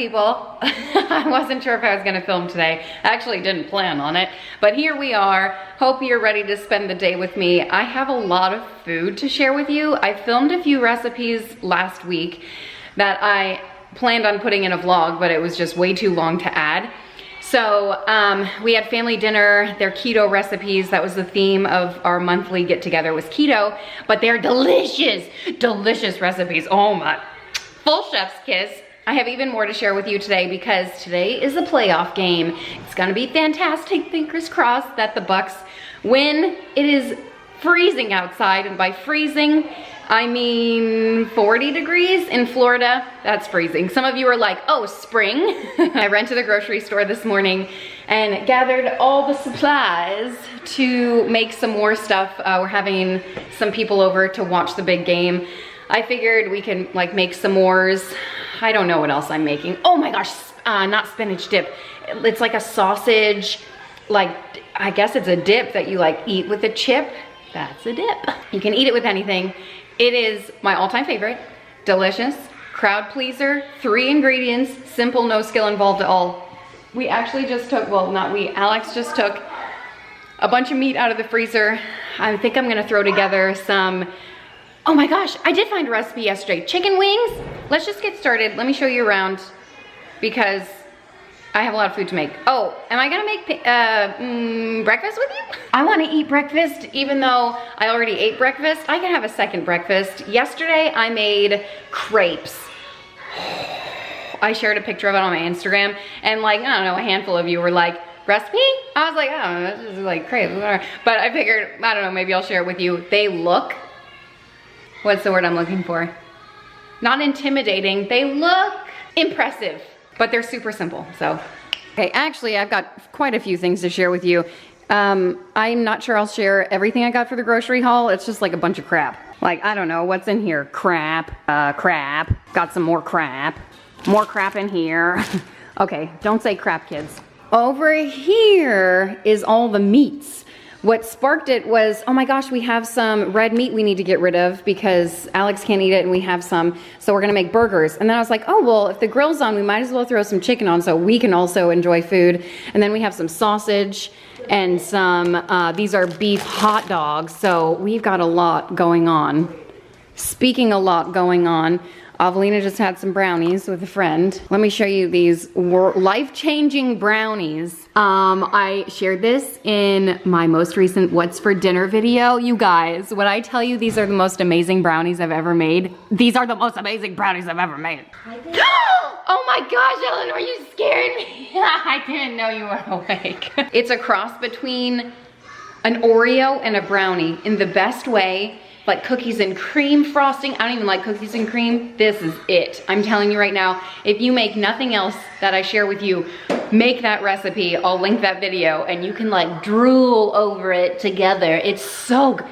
people. I wasn't sure if I was gonna film today. I actually didn't plan on it, but here we are. Hope you're ready to spend the day with me. I have a lot of food to share with you. I filmed a few recipes last week that I planned on putting in a vlog, but it was just way too long to add. So we had family dinner. They're keto recipes. That was the theme of our monthly get together, was keto, but they're delicious, delicious recipes. Oh my, full chef's kiss. I have even more to share with you today because today is a playoff game. It's gonna be fantastic. Fingers crossed that the Bucks win. It is freezing outside, and by freezing, I mean 40 degrees in Florida. That's freezing. Some of you are like, oh, spring. I ran to the grocery store this morning and gathered all the supplies to make some more stuff. We're having some people over to watch the big game. I figured we can like make s'mores. I don't know what else I'm making. Oh my gosh, not spinach dip. It's like a sausage, like, I guess it's a dip that you like eat with a chip. That's a dip. You can eat it with anything. It is my all-time favorite, delicious, crowd pleaser, 3 ingredients, simple, no skill involved at all. We actually just took, well, not we, Alex just took a bunch of meat out of the freezer. I think I'm gonna throw together some, oh my gosh, I did find a recipe yesterday. Chicken wings. Let's just get started. Let me show you around because I have a lot of food to make. Oh, am I gonna make breakfast with you? I wanna eat breakfast even though I already ate breakfast. I can have a second breakfast. Yesterday I made crepes. I shared a picture of it on my Instagram and like, I don't know, a handful of you were like, recipe? I was like, I don't know, this is like crepes, whatever. But I figured, I don't know, maybe I'll share it with you. They look, what's the word I'm looking for? Not intimidating, they look impressive. But they're super simple, so. Okay, actually, I've got quite a few things to share with you. I'm not sure I'll share everything I got for the grocery haul. It's just like a bunch of crap. Like, I don't know, what's in here? Crap, crap. Got some more crap. More crap in here. Okay, don't say crap, kids. Over here is all the meats. What sparked it was, oh my gosh, we have some red meat we need to get rid of because Alex can't eat it and we have some, so we're gonna make burgers. And then I was like, oh, well, if the grill's on, we might as well throw some chicken on so we can also enjoy food. And then we have some sausage and some, these are beef hot dogs. So we've got a lot going on. Speaking a lot going on, Avelina just had some brownies with a friend. Let me show you these life-changing brownies. I shared this in my most recent What's for Dinner video. You guys, when I tell you these are the most amazing brownies I've ever made, these are the most amazing brownies I've ever made. Oh my gosh, Eleanor, you scared me. I didn't know you were awake. It's a cross between an Oreo and a brownie in the best way. Like cookies and cream frosting. I don't even like cookies and cream. This is it. I'm telling you right now, if you make nothing else that I share with you, make that recipe. I'll link that video and you can like drool over it together. It's so good,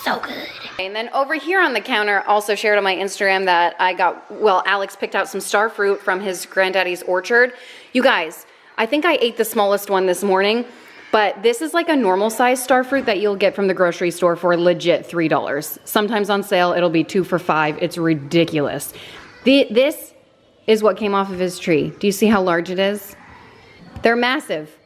so good. And then over here on the counter, also shared on my Instagram that I got, well, Alex picked out some star fruit from his granddaddy's orchard. You guys, I think I ate the smallest one this morning. But this is like a normal size star fruit that you'll get from the grocery store for legit $3. Sometimes on sale, it'll be 2 for $5. It's ridiculous. This is what came off of his tree. Do you see how large it is? They're massive,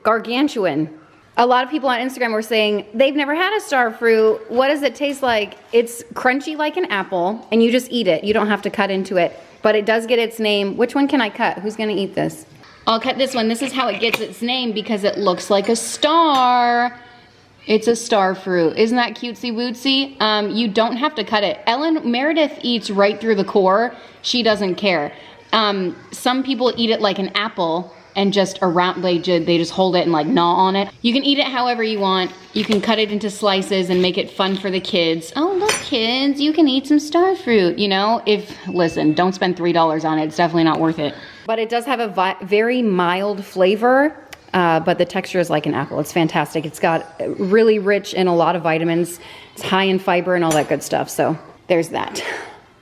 gargantuan. A lot of people on Instagram were saying they've never had a star fruit. What does it taste like? It's crunchy like an apple and you just eat it. You don't have to cut into it, but it does get its name. Which one can I cut? Who's gonna eat this? I'll cut this one. This is how it gets its name because it looks like a star. It's a star fruit. Isn't that cutesy wootsy? You don't have to cut it. Meredith eats right through the core. She doesn't care. Some people eat it like an apple and just around, they just hold it and like gnaw on it. You can eat it however you want. You can cut it into slices and make it fun for the kids. Oh, look kids, you can eat some star fruit, you know? Listen, don't spend $3 on it. It's definitely not worth it. But it does have a very mild flavor, but the texture is like an apple. It's fantastic. It's got really rich in a lot of vitamins. It's high in fiber and all that good stuff. So there's that.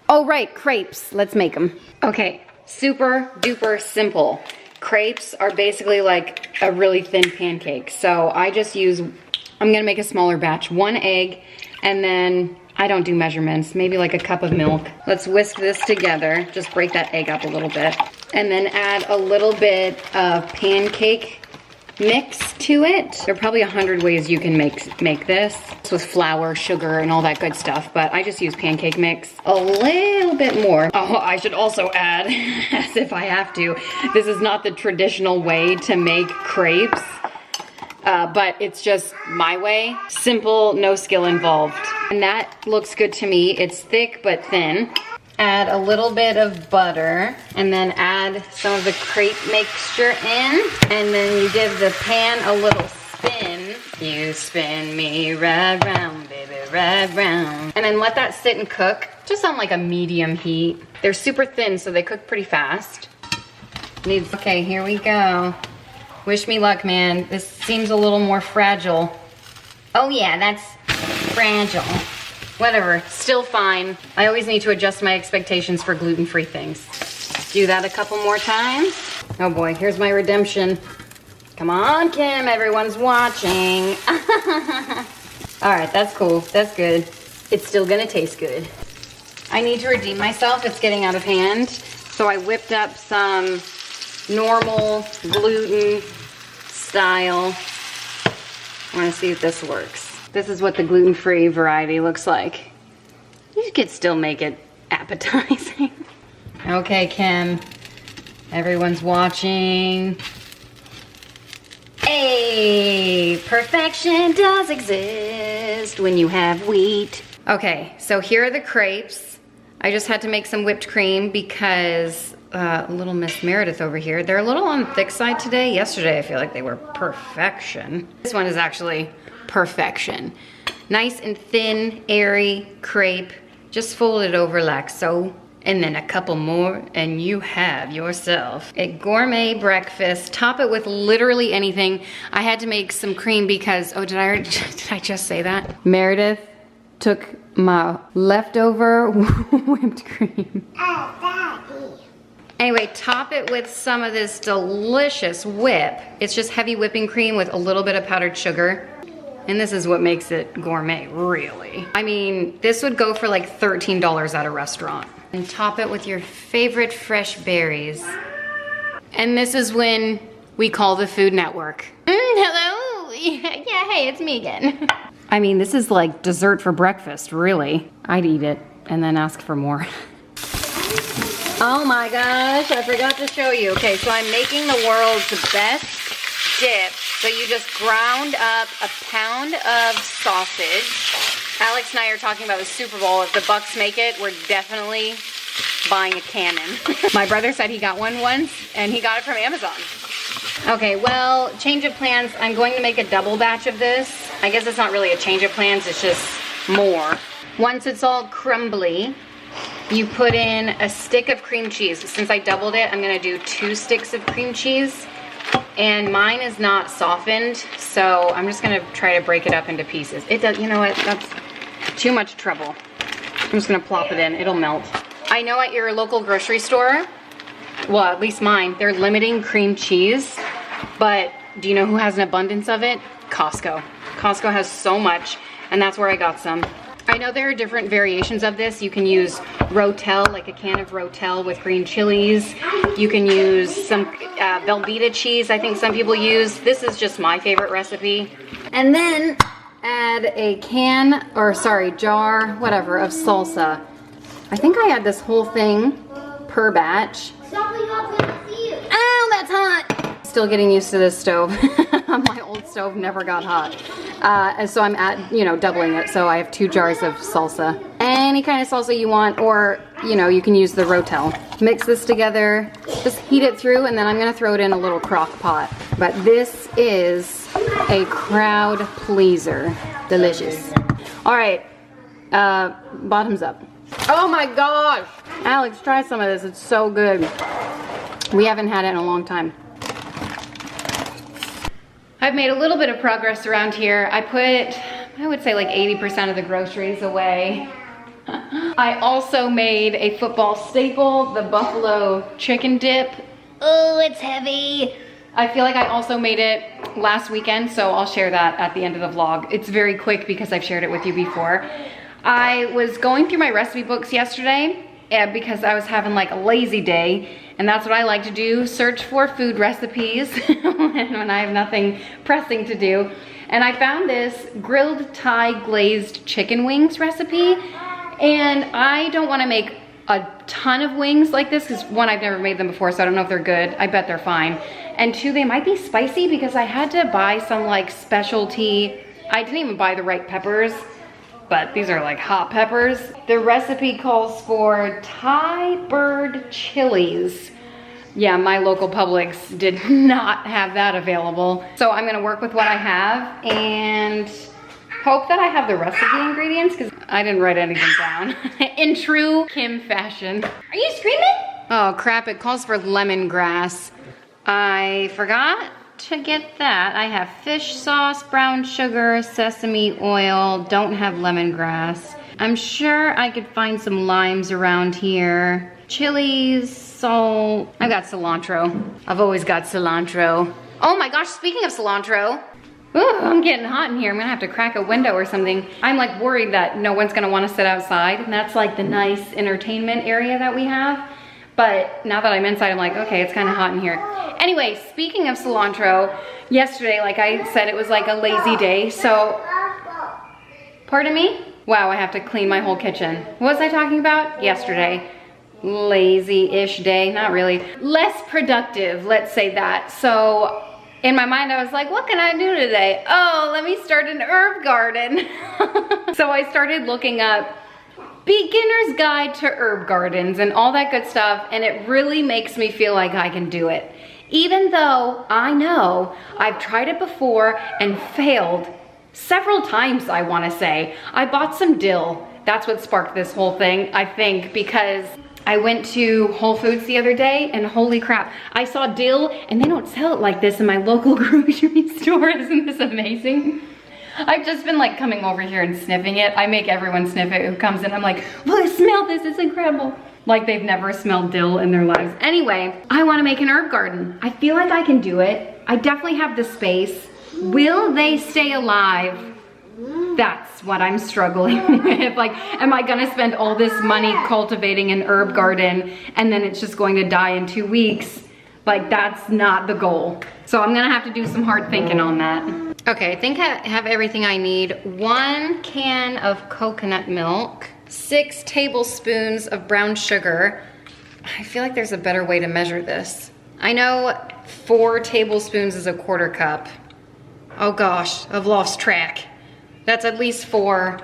Oh, right, crepes. Let's make them. Okay, super duper simple. Crepes are basically like a really thin pancake. So I just use, I'm gonna make a smaller batch, 1 egg, and then I don't do measurements, maybe like a cup of milk. Let's whisk this together. Just break that egg up a little bit. And then add a little bit of pancake mix to it. There are probably 100 ways you can make this with flour, sugar, and all that good stuff, but I just use pancake mix a little bit more. Oh, I should also add, as if I have to, this is not the traditional way to make crepes, but it's just my way. Simple, no skill involved. And that looks good to me. It's thick but thin. Add a little bit of butter and then add some of the crepe mixture in. And then you give the pan a little spin. You spin me right round, baby, right round. And then let that sit and cook, just on like a medium heat. They're super thin, so they cook pretty fast. Okay, here we go. Wish me luck, man. This seems a little more fragile. Oh yeah, that's fragile. Whatever, still fine. I always need to adjust my expectations for gluten-free things. Do that a couple more times. Oh boy, here's my redemption. Come on, Kim, everyone's watching. All right, that's cool, that's good. It's still gonna taste good. I need to redeem myself, it's getting out of hand. So I whipped up some normal gluten style. I wanna see if this works. This is what the gluten-free variety looks like. You could still make it appetizing. Okay, Kim, everyone's watching. Hey, perfection does exist when you have wheat. Okay, so here are the crepes. I just had to make some whipped cream because little Miss Meredith over here, they're a little on the thick side today. Yesterday, I feel like they were perfection. This one is actually perfection. Nice and thin, airy crepe. Just fold it over like so. And then a couple more and you have yourself a gourmet breakfast. Top it with literally anything. I had to make some cream because, oh, did I just say that? Meredith took my leftover whipped cream. Anyway, top it with some of this delicious whip. It's just heavy whipping cream with a little bit of powdered sugar. And this is what makes it gourmet, really. I mean, this would go for like $13 at a restaurant. And top it with your favorite fresh berries. And this is when we call the Food Network. Hello, yeah, hey, it's me again. I mean, this is like dessert for breakfast, really. I'd eat it and then ask for more. Oh my gosh, I forgot to show you. Okay, so I'm making the world's best dip. So you just ground up a pound of sausage. Alex and I are talking about the Super Bowl. If the Bucks make it, we're definitely buying a cannon. My brother said he got one once, and he got it from Amazon. Okay, well, change of plans. I'm going to make a double batch of this. I guess it's not really a change of plans, it's just more. Once it's all crumbly, you put in a stick of cream cheese. Since I doubled it, I'm gonna do 2 sticks of cream cheese. And mine is not softened, so I'm just gonna try to break it up into pieces. It does, you know what, that's too much trouble. I'm just gonna plop it in, it'll melt. I know at your local grocery store, well, at least mine, they're limiting cream cheese, but do you know who has an abundance of it? Costco. Costco has so much, and that's where I got some. I know there are different variations of this. You can use Rotel, like a can of Rotel with green chilies. You can use some Velveeta cheese, I think some people use. This is just my favorite recipe. And then add a jar, whatever, of salsa. I think I add this whole thing per batch. Ow, that's hot! Still getting used to this stove. My old stove never got hot. And so I'm doubling it. So I have 2 jars of salsa. Any kind of salsa you want, or, you can use the Rotel. Mix this together, just heat it through, and then I'm gonna throw it in a little crock pot. But this is a crowd pleaser. Delicious. All right, bottoms up. Oh my gosh! Alex, try some of this, it's so good. We haven't had it in a long time. I've made a little bit of progress around here. I put, I would say like 80% of the groceries away. I also made a football staple, the buffalo chicken dip. Oh, it's heavy. I feel like I also made it last weekend, so I'll share that at the end of the vlog. It's very quick because I've shared it with you before. I was going through my recipe books yesterday because I was having like a lazy day, And that's what I like to do, search for food recipes when I have nothing pressing to do. And I found this grilled Thai glazed chicken wings recipe. And I don't wanna make a ton of wings like this because one, I've never made them before, so I don't know if they're good. I bet they're fine. And two, they might be spicy because I had to buy some like specialty, I didn't even buy the right peppers, but these are like hot peppers. The recipe calls for Thai bird chilies. Yeah, my local Publix did not have that available. So I'm gonna work with what I have and hope that I have the rest of the ingredients because I didn't write anything down. In true Kim fashion. Are you screaming? Oh crap, it calls for lemongrass. I forgot to get that. I have fish sauce, brown sugar, sesame oil, don't have lemongrass. I'm sure I could find some limes around here. Chilies, salt. I've got cilantro. I've always got cilantro. Oh my gosh, speaking of cilantro, ooh, I'm getting hot in here. I'm gonna have to crack a window or something. I'm like worried that no one's gonna wanna sit outside, and that's like the nice entertainment area that we have. But now that I'm inside, I'm like, okay, it's kind of hot in here. Anyway, speaking of cilantro, yesterday, like I said, it was like a lazy day, so, pardon me? Wow, I have to clean my whole kitchen. What was I talking about? Yesterday. Lazy-ish day, not really. Less productive, let's say that. So, in my mind, I was like, what can I do today? Oh, let me start an herb garden. So I started looking up beginner's guide to herb gardens and all that good stuff, and it really makes me feel like I can do it. Even though I know I've tried it before and failed several times, I wanna say. I bought some dill. That's what sparked this whole thing, I think, because I went to Whole Foods the other day and holy crap, I saw dill and they don't sell it like this in my local grocery store. Isn't this amazing? I've just been like coming over here and sniffing it. I make everyone sniff it who comes in. I'm like, look, smell this, it's incredible. Like they've never smelled dill in their lives. Anyway, I wanna make an herb garden. I feel like I can do it. I definitely have the space. Will they stay alive? That's what I'm struggling with. Like, am I gonna spend all this money cultivating an herb garden and then it's just going to die in 2 weeks? Like, that's not the goal. So I'm gonna have to do some hard thinking on that. Okay, I think I have everything I need. 1 can of coconut milk, 6 tablespoons of brown sugar. I feel like there's a better way to measure this. I know 4 tablespoons is a 1/4 cup. Oh gosh, I've lost track. That's at least 4.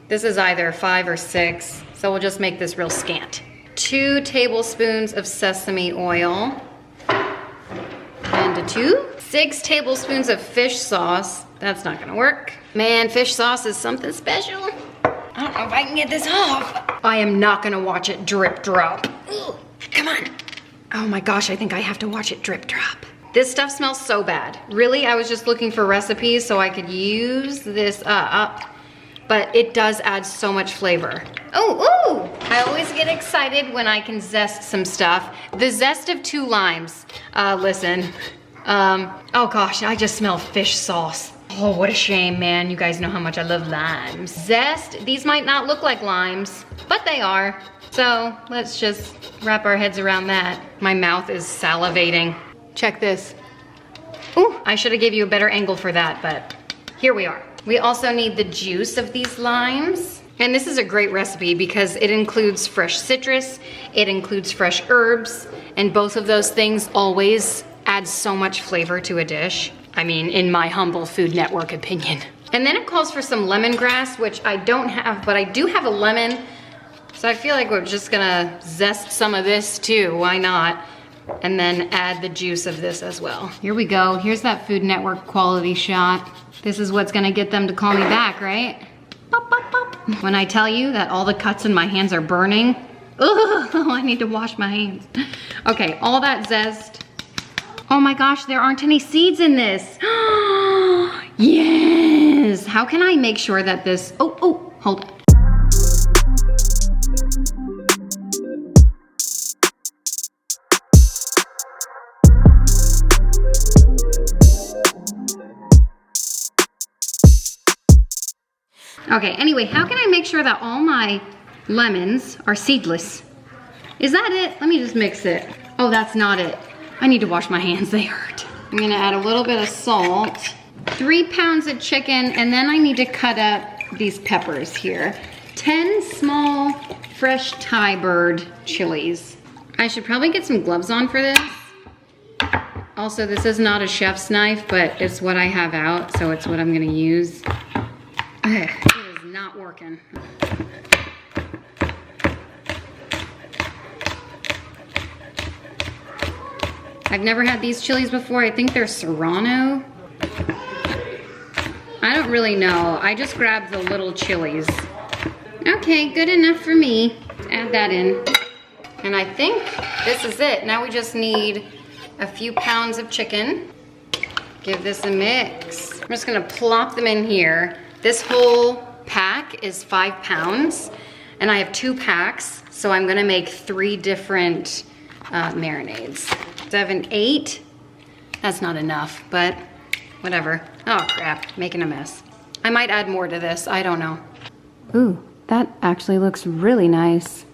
This is either 5 or 6, so we'll just make this real scant. 2 tablespoons of sesame oil. And a 2. 6 tablespoons of fish sauce. That's not gonna work. Man, fish sauce is something special. I don't know if I can get this off. I am not gonna watch it drip drop. Ugh, come on. Oh my gosh, I think I have to watch it drip drop. This stuff smells so bad. Really, I was just looking for recipes so I could use this up, but it does add so much flavor. Oh, ooh! I always get excited when I can zest some stuff. The zest of 2 limes. Listen, oh gosh, I just smell fish sauce. Oh, what a shame, man. You guys know how much I love limes. Zest, these might not look like limes, but they are. So let's just wrap our heads around that. My mouth is salivating. Check this. Ooh, I should have gave you a better angle for that, but here we are. We also need the juice of these limes. And this is a great recipe because it includes fresh citrus, it includes fresh herbs, and both of those things always add so much flavor to a dish. I mean, in my humble Food Network opinion. And then it calls for some lemongrass, which I don't have, but I do have a lemon. So I feel like we're just gonna zest some of this too, why not? And then add the juice of this as well. Here we go, here's that Food Network quality shot. This is what's gonna get them to call me back, right? Pop, pop, pop. When I tell you that all the cuts in my hands are burning, ugh, I need to wash my hands. Okay, all that zest. Oh my gosh, there aren't any seeds in this. Yes, how can I make sure that this, oh, hold on. Okay, anyway, how can I make sure that all my lemons are seedless? Is that it? Let me just mix it. Oh, that's not it. I need to wash my hands, they hurt. I'm gonna add a little bit of salt, 3 pounds of chicken, and then I need to cut up these peppers here. 10 small, fresh Thai bird chilies. I should probably get some gloves on for this. Also, this is not a chef's knife, but it's what I have out, so it's what I'm gonna use. It is not working. I've never had these chilies before. I think they're Serrano. I don't really know. I just grabbed the little chilies. Okay, good enough for me. Add that in. And I think this is it. Now we just need a few pounds of chicken. Give this a mix. I'm just gonna plop them in here. This whole pack is 5 pounds, and I have 2 packs, so I'm gonna make 3 different marinades. 7, 8. That's not enough, but whatever. Oh crap, making a mess. I might add more to this, I don't know. Ooh, that actually looks really nice.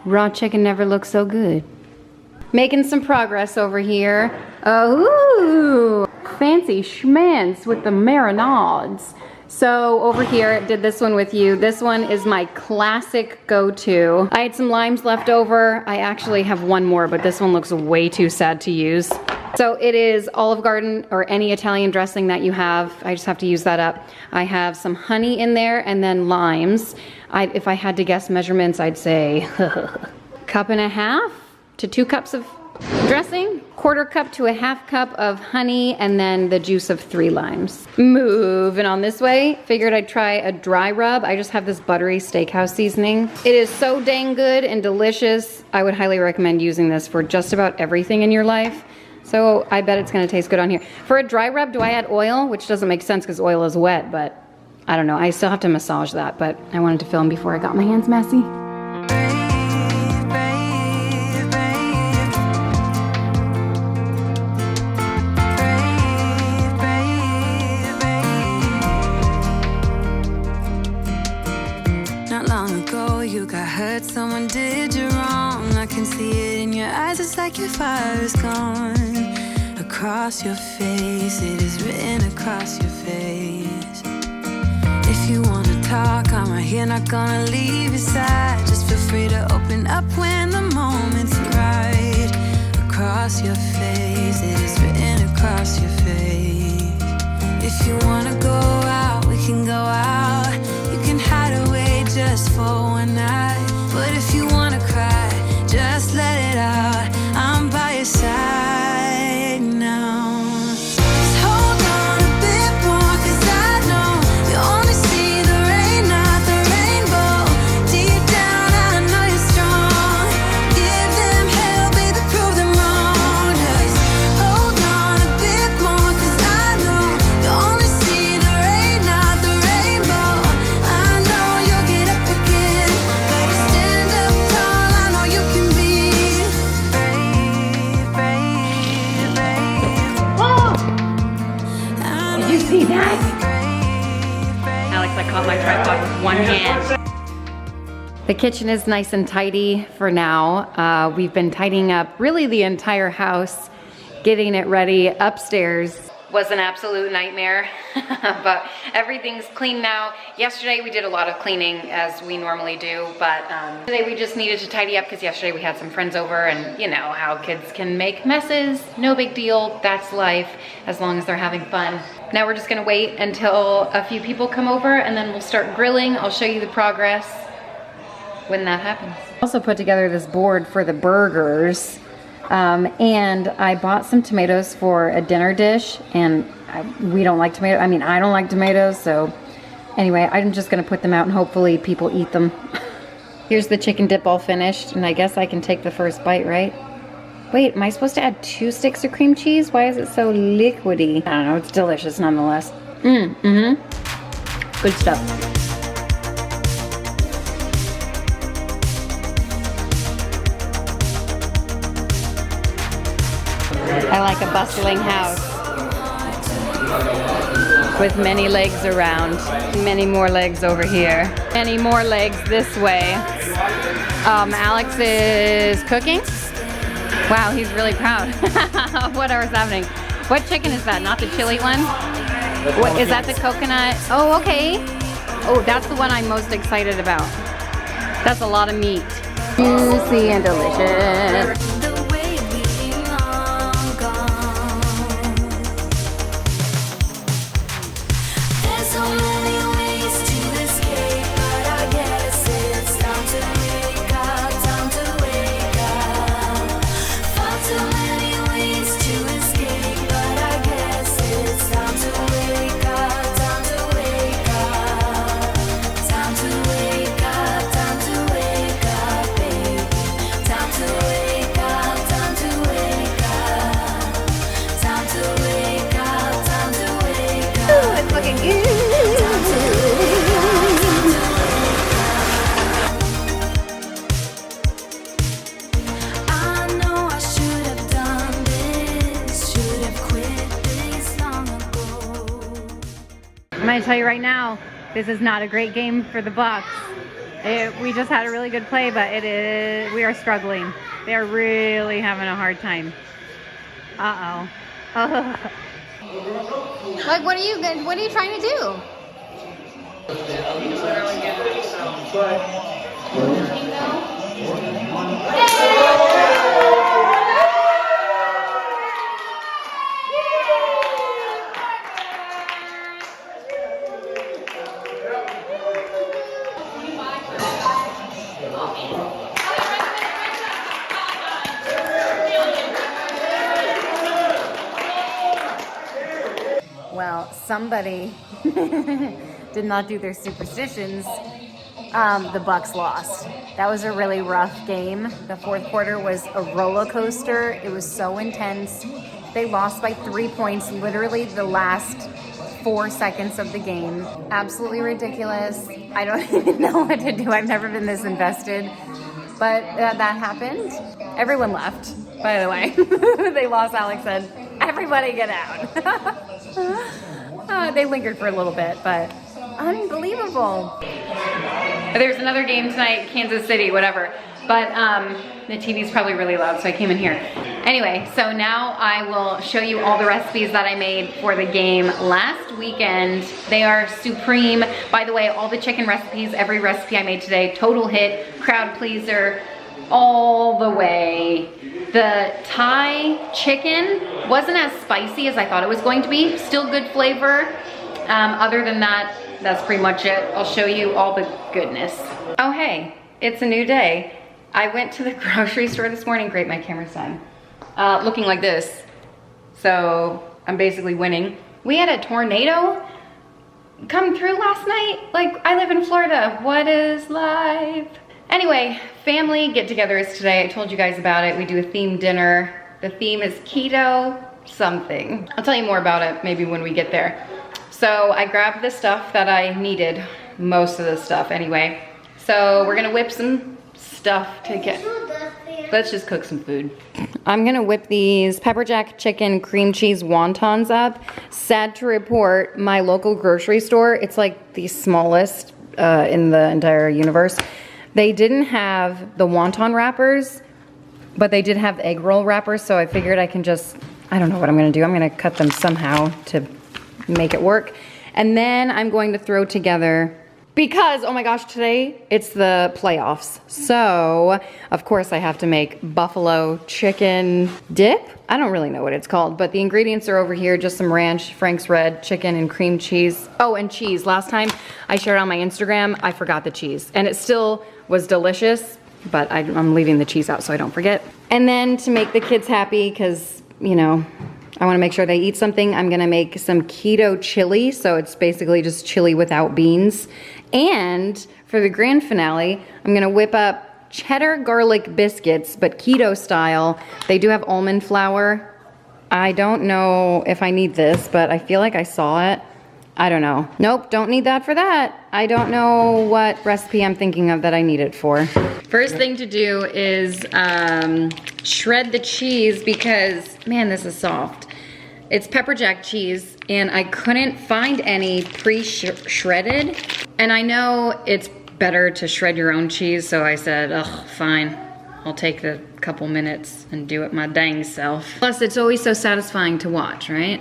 Raw chicken never looks so good. Making some progress over here. Oh, fancy schmance with the marinades. So over here, did this one with you. This one is my classic go-to. I had some limes left over. I actually have one more, but this one looks way too sad to use. So it is Olive Garden or any Italian dressing that you have. I just have to use that up. I have some honey in there and then limes. If I had to guess measurements, I'd say 1.5 cups to 2 cups of dressing, 1/4 cup to 1/2 cup of honey, and then the juice of 3 limes. Moving on this way, figured I'd try a dry rub. I just have this buttery steakhouse seasoning. It is so dang good and delicious. I would highly recommend using this for just about everything in your life. So I bet it's gonna taste good on here. For a dry rub, do I add oil? Which doesn't make sense because oil is wet, but I don't know. I still have to massage that, but I wanted to film before I got my hands messy. Hurt, someone did you wrong. I can see it in your eyes. It's like your fire is gone. Across your face, it is written across your face. If you wanna talk, I'm right here, not gonna leave your side. Just feel free to open up when the moment's right. Across your face, it is written across your face. If you wanna go out, we can go out. You can hide away just for one night. But if you wanna cry, just let it out. I'm by your side now. Just hold on a bit more, 'cause I know you only see the rain, not the rainbow. Deep down, I know you're strong. Give them hell, baby, prove them wrong. Just hold on a bit more, 'cause I know you only see the rain, not the rainbow. I know you'll get up again. Better stand up tall, I know you can be brave, brave, brave. Oh! I know Did you see can that? be brave, brave. Alex, I caught my tripod with one hand. The kitchen is nice and tidy for now. We've been tidying up really the entire house, getting it ready. Upstairs was an absolute nightmare, but everything's clean now. Yesterday we did a lot of cleaning as we normally do, but today we just needed to tidy up because yesterday we had some friends over, and you know how kids can make messes. No big deal, that's life, as long as they're having fun. Now we're just gonna wait until a few people come over and then we'll start grilling. I'll show you the progress when that happens. Also put together this board for the burgers. And I bought some tomatoes for a dinner dish, and we don't like tomatoes. I mean, I don't like tomatoes, so anyway, I'm just gonna put them out and hopefully people eat them. Here's the chicken dip all finished, and I guess I can take the first bite, right? Wait, am I supposed to add 2 sticks of cream cheese? Why is it so liquidy? I don't know, it's delicious nonetheless. Good stuff. I like a bustling house with many legs around. Many more legs over here. Many more legs this way. Alex is cooking. Wow, he's really proud of whatever's happening. What chicken is that? Not the chili one? What, is that the coconut? Oh, okay. Oh, that's the one I'm most excited about. That's a lot of meat. Juicy and delicious. I'm gonna tell you right now, this is not a great game for the Bucks. We just had a really good play, but we are struggling. They are really having a hard time. Uh-oh. Like, what are you trying to do? Well, somebody did not do their superstitions. The Bucks lost. That was a really rough game. The fourth quarter was a roller coaster. It was so intense. They lost by 3 points, literally the last 4 seconds of the game. Absolutely ridiculous. I don't even know what to do. I've never been this invested. But that happened. Everyone left, by the way. They lost. Alex said, everybody get out. They lingered for a little bit, but unbelievable. There's another game tonight, Kansas City, whatever. But the TV's probably really loud, so I came in here. Anyway, so now I will show you all the recipes that I made for the game last weekend. They are supreme. By the way, all the chicken recipes, every recipe I made today, total hit, crowd pleaser, all the way. The Thai chicken wasn't as spicy as I thought it was going to be. Still good flavor. Other than that, that's pretty much it. I'll show you all the goodness. Oh hey, it's a new day. I went to the grocery store this morning. Great, my camera's on. Looking like this. So I'm basically winning. We had a tornado come through last night. Like, I live in Florida. What is life? Anyway, family get-togethers today. I told you guys about it. We do a themed dinner. The theme is keto something. I'll tell you more about it maybe when we get there. So I grabbed the stuff that I needed, most of the stuff anyway. So we're gonna whip some stuff to get. Let's just cook some food. I'm gonna whip these pepper jack chicken cream cheese wontons up. Sad to report, my local grocery store, it's like the smallest in the entire universe. They didn't have the wonton wrappers, but they did have the egg roll wrappers, so I figured I can just, I don't know what I'm gonna do. I'm gonna cut them somehow to make it work. And then I'm going to throw together, because, oh my gosh, today it's the playoffs. So, of course I have to make buffalo chicken dip. I don't really know what it's called, but the ingredients are over here. Just some ranch, Frank's Red, chicken, and cream cheese. Oh, and cheese. Last time I shared on my Instagram, I forgot the cheese. And it still was delicious, but I'm leaving the cheese out so I don't forget. And then to make the kids happy, because, you know, I wanna make sure they eat something, I'm gonna make some keto chili. So it's basically just chili without beans. And for the grand finale, I'm gonna whip up cheddar garlic biscuits, but keto style. They do have almond flour. I don't know if I need this, but I feel like I saw it. I don't know. Nope, don't need that for that. I don't know what recipe I'm thinking of that I need it for. First thing to do is shred the cheese because, man, this is soft. It's pepper jack cheese, and I couldn't find any pre-shredded. And I know it's better to shred your own cheese, so I said, ugh, fine, I'll take the couple minutes and do it my dang self. Plus, it's always so satisfying to watch, right?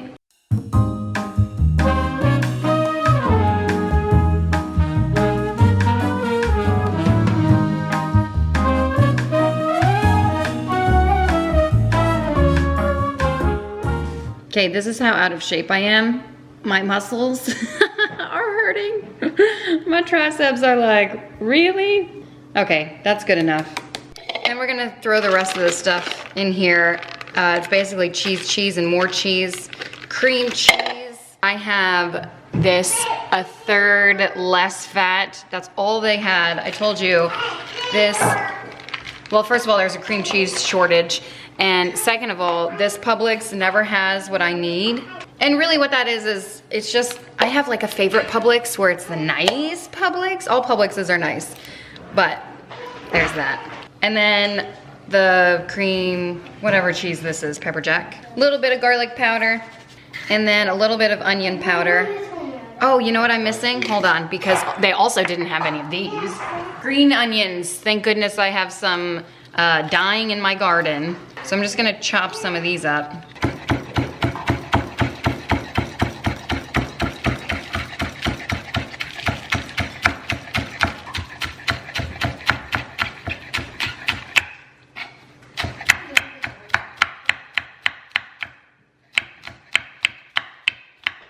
Okay, this is how out of shape I am. My muscles are hurting. My triceps are like, really? Okay, that's good enough. And we're gonna throw the rest of the stuff in here. It's basically cheese, and more cheese. Cream cheese. I have this, a third less fat. That's all they had. I told you this. Well, first of all, there's a cream cheese shortage. And second of all, this Publix never has what I need. And really what that is it's just, I have like a favorite Publix where it's the nice Publix. All Publixes are nice, but there's that. And then the cream, whatever cheese this is, pepper jack. A little bit of garlic powder, and then a little bit of onion powder. Oh, you know what I'm missing? Hold on, because they also didn't have any of these. Green onions. Thank goodness I have some dying in my garden. So I'm just gonna chop some of these up.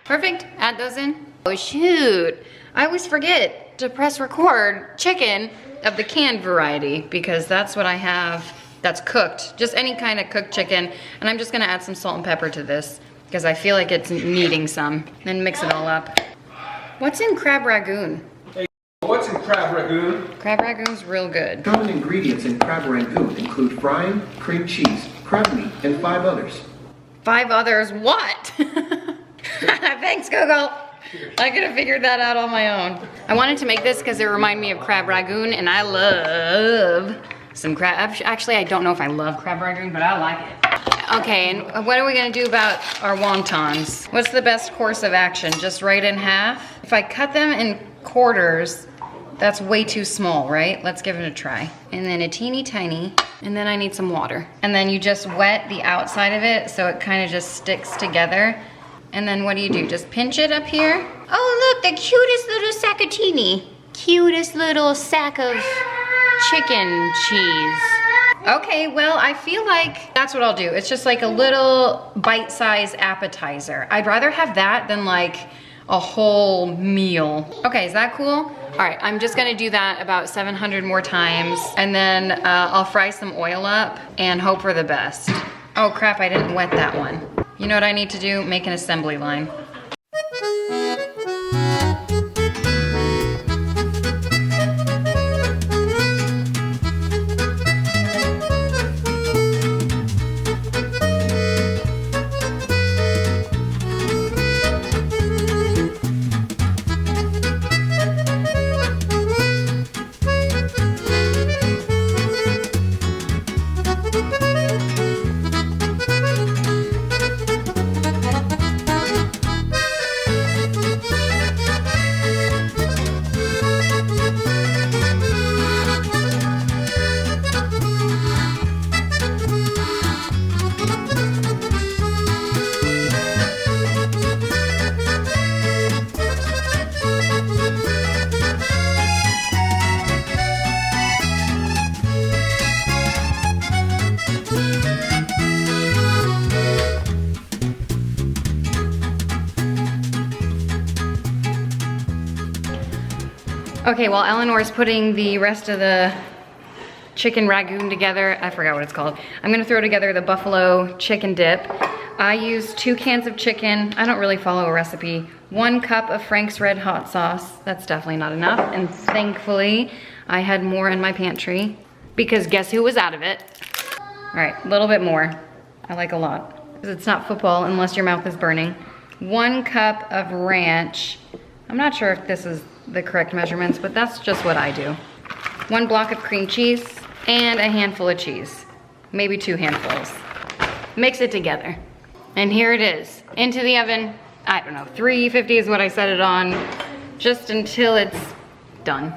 Perfect, add those in. Oh shoot, I always forget to press record chicken of the canned variety because that's what I have that's cooked, just any kind of cooked chicken. And I'm just gonna add some salt and pepper to this because I feel like it's needing some. Then mix it all up. What's in crab ragoon? Hey, what's in crab ragoon? Crab ragoon's real good. Common ingredients in crab ragoon include frying, cream cheese, crab meat, and 5 others. 5 others, what? Thanks, Google. I could have figured that out on my own. I wanted to make this because it reminded me of crab ragoon, and I love some crab. Actually, I don't know if I love crab ragoon, but I like it. Okay, and what are we gonna do about our wontons? What's the best course of action? Just right in half? If I cut them in quarters, that's way too small, right? Let's give it a try. And then a teeny tiny, and then I need some water. And then you just wet the outside of it so it kind of just sticks together. And then what do? Just pinch it up here? Oh look, the cutest little saccatini. Cutest little sack of chicken cheese. Okay, well, I feel like that's what I'll do. It's just like a little bite-sized appetizer. I'd rather have that than like a whole meal. Okay, is that cool? All right, I'm just gonna do that about 700 more times, and then I'll fry some oil up and hope for the best. Oh crap, I didn't wet that one. You know what I need to do? Make an assembly line. Okay, while Eleanor's putting the rest of the chicken ragoon together, I forgot what it's called. I'm gonna throw together the buffalo chicken dip. I use 2 cans of chicken. I don't really follow a recipe. 1 cup of Frank's Red Hot Sauce. That's definitely not enough. And thankfully, I had more in my pantry because guess who was out of it? All right, a little bit more. I like a lot. Because it's not football unless your mouth is burning. 1 cup of ranch. I'm not sure if this is the correct measurements, but that's just what I do. 1 block of cream cheese and a handful of cheese. Maybe 2 handfuls. Mix it together. And here it is, into the oven. I don't know, 350 is what I set it on, just until it's done.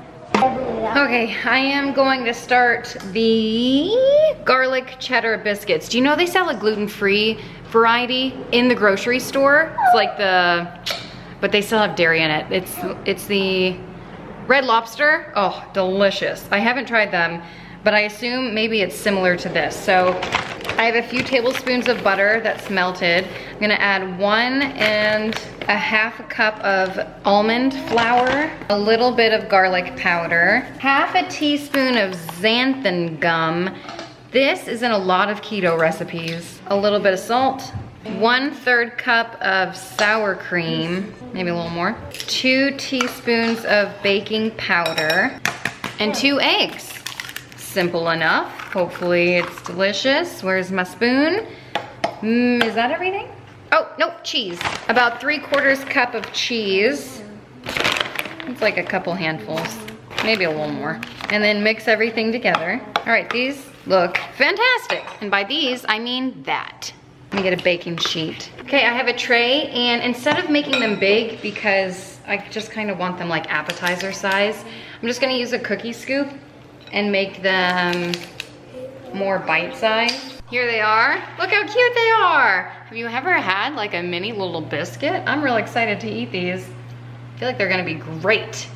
Okay, I am going to start the garlic cheddar biscuits. Do you know they sell a gluten-free variety in the grocery store? It's like but they still have dairy in it. It's the Red Lobster. Oh, delicious. I haven't tried them, but I assume maybe it's similar to this. So I have a few tablespoons of butter that's melted. I'm gonna add 1.5 cups of almond flour, a little bit of garlic powder, half a teaspoon of xanthan gum. This is in a lot of keto recipes. A little bit of salt, 1/3 cup of sour cream, maybe a little more, 2 teaspoons of baking powder, and 2 eggs. Simple enough. Hopefully it's delicious. Where's my spoon? Is that everything? Oh, nope, cheese. About 3/4 cup of cheese. It's like a couple handfuls, maybe a little more. And then mix everything together. All right, these look fantastic. And by these, I mean that. Let me get a baking sheet. Okay, I have a tray, and instead of making them big, because I just kind of want them like appetizer size, I'm just gonna use a cookie scoop and make them more bite-sized. Here they are. Look how cute they are. Have you ever had like a mini little biscuit? I'm real excited to eat these. I feel like they're gonna be great.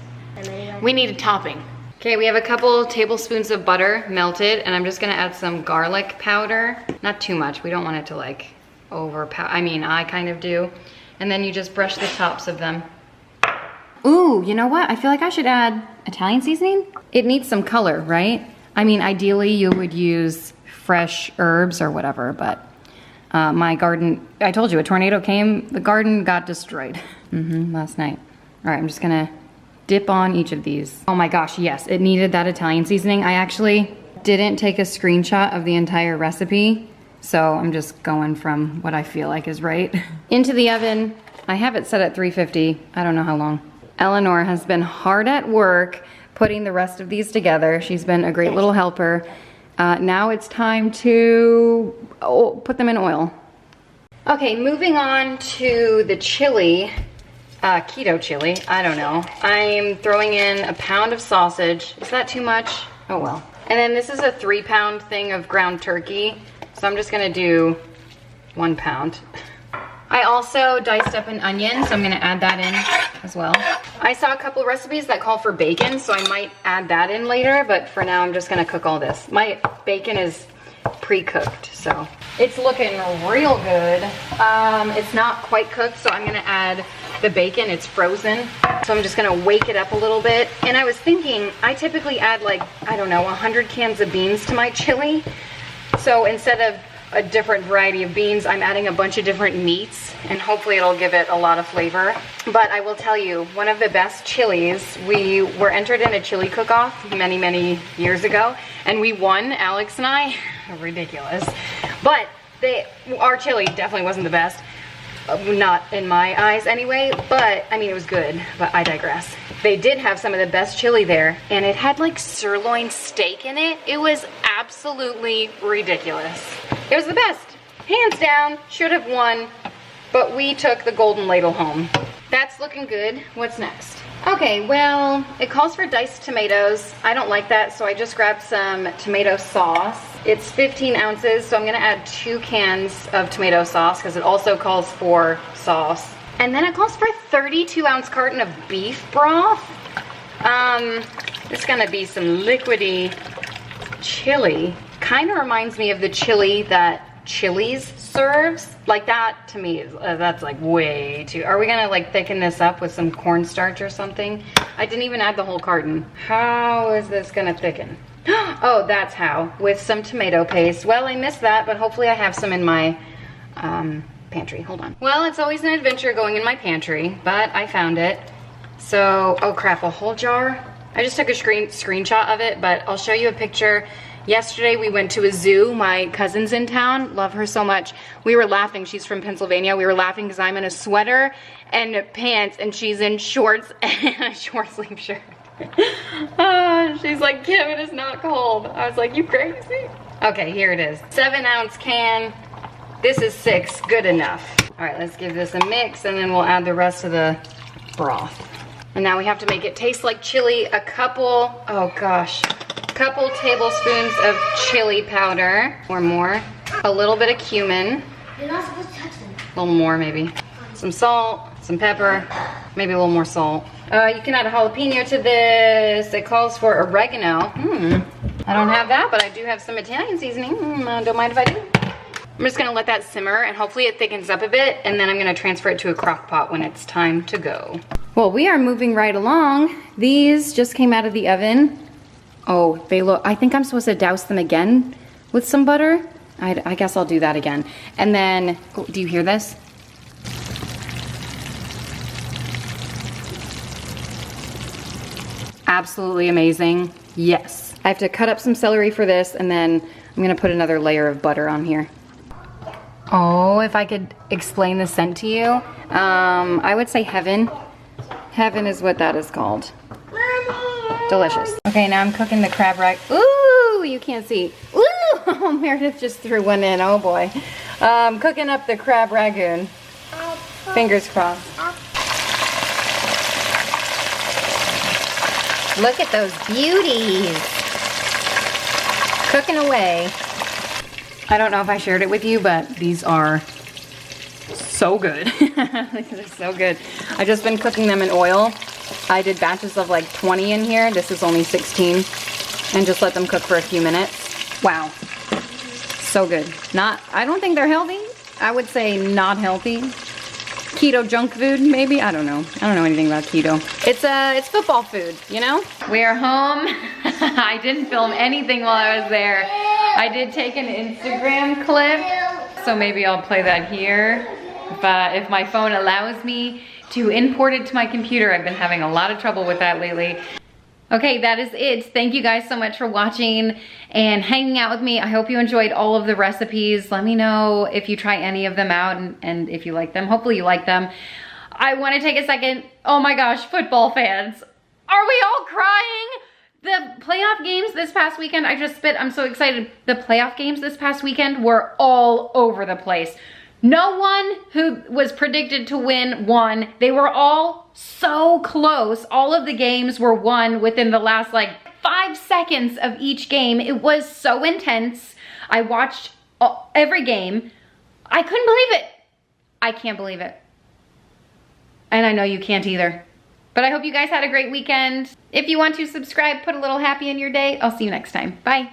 We need a topping. Okay, we have a couple tablespoons of butter melted, and I'm just gonna add some garlic powder. Not too much, we don't want it to like overpower, I mean, I kind of do. And then you just brush the tops of them. Ooh, you know what? I feel like I should add Italian seasoning. It needs some color, right? I mean, ideally you would use fresh herbs or whatever, but my garden, I told you, a tornado came, the garden got destroyed last night. All right, I'm just gonna dip on each of these. Oh my gosh, yes, it needed that Italian seasoning. I actually didn't take a screenshot of the entire recipe, so I'm just going from what I feel like is right. Into the oven. I have it set at 350, I don't know how long. Eleanor has been hard at work putting the rest of these together. She's been a great little helper. Now it's time to put them in oil. Okay, moving on to the chili, keto chili, I don't know. I'm throwing in a pound of sausage. Is that too much? Oh well. And then this is a 3-pound thing of ground turkey. So I'm just gonna do 1 pound. I also diced up an onion, so I'm gonna add that in as well. I saw a couple recipes that call for bacon, so I might add that in later, but for now I'm just gonna cook all this. My bacon is pre-cooked, so it's looking real good. It's not quite cooked, so I'm gonna add the bacon. It's frozen, so I'm just gonna wake it up a little bit. And I was thinking, I typically add like, I don't know, 100 cans of beans to my chili. So instead of a different variety of beans, I'm adding a bunch of different meats, and hopefully it'll give it a lot of flavor. But I will tell you, one of the best chilies, we were entered in a chili cook-off many, many years ago, and we won, Alex and I. Ridiculous. But our chili definitely wasn't the best. Not in my eyes anyway, but I mean, it was good, but I digress. They did have some of the best chili there, and it had like sirloin steak in it. It was absolutely ridiculous. It was the best, hands down, should have won, but we took the golden ladle home. That's looking good. What's next? Okay, well, it calls for diced tomatoes. I don't like that, so I just grabbed some tomato sauce. It's 15 ounces, so I'm gonna add 2 cans of tomato sauce because it also calls for sauce. And then it calls for a 32-ounce carton of beef broth. It's gonna be some liquidy chili. Kind of reminds me of the chili that Chili's serves. Like that, to me, that's like way too. Are we gonna like thicken this up with some cornstarch or something? I didn't even add the whole carton. How is this gonna thicken? Oh, that's how, with some tomato paste. Well, I missed that, but hopefully I have some in my pantry. Hold on. Well, it's always an adventure going in my pantry, but I found it. So, oh crap, a whole jar? I just took a screenshot of it, but I'll show you a picture. Yesterday we went to a zoo. My cousin's in town, love her so much. We were laughing, she's from Pennsylvania. We were laughing because I'm in a sweater and pants and she's in shorts and a short sleeve shirt. She's like, Kim, it is not cold. I was like, you crazy? Okay, here it is. 7-ounce can. This is 6, good enough. All right, let's give this a mix and then we'll add the rest of the broth. And now we have to make it taste like chili. A couple tablespoons of chili powder or more. A little bit of cumin. You're not supposed to touch them. A little more maybe. Some salt, some pepper, maybe a little more salt. You can add a jalapeno to this. It calls for oregano. I don't have that, but I do have some Italian seasoning. Don't mind if I do. I'm just gonna let that simmer and hopefully it thickens up a bit, and then I'm gonna transfer it to a crock pot when it's time to go. Well, we are moving right along. These just came out of the oven. Oh, they look, I think I'm supposed to douse them again with some butter. I guess I'll do that again. And then, oh, do you hear this? Absolutely amazing. Yes. I have to cut up some celery for this, and then I'm gonna put another layer of butter on here. Oh, if I could explain the scent to you, I would say heaven. Heaven is what that is called. Mommy. Delicious. Okay, now I'm cooking the crab ragoon. Ooh, you can't see. Ooh, Meredith just threw one in, oh boy. Cooking up the crab ragoon. Fingers crossed. Look at those beauties. Cooking away. I don't know if I shared it with you, but these are so good. These are so good. I've just been cooking them in oil. I did batches of like 20 in here. This is only 16. And just let them cook for a few minutes. Wow. So good. I don't think they're healthy. I would say not healthy. Keto junk food, maybe? I don't know. I don't know anything about keto. It's football food, you know? We are home. I didn't film anything while I was there. I did take an Instagram clip, so maybe I'll play that here. If my phone allows me to import it to my computer. I've been having a lot of trouble with that lately. Okay, that is it. Thank you guys so much for watching and hanging out with me. I hope you enjoyed all of the recipes. Let me know if you try any of them out and if you like them. Hopefully you like them. I want to take a second. Oh my gosh, football fans. Are we all crying? The playoff games this past weekend, I just spit, I'm so excited. The playoff games this past weekend were all over the place. No one who was predicted to win won. They were all so close. All of the games were won within the last like 5 seconds of each game. It was so intense. I watched every game. I couldn't believe it. I can't believe it. And I know you can't either. But I hope you guys had a great weekend. If you want to subscribe, put a little happy in your day. I'll see you next time. Bye.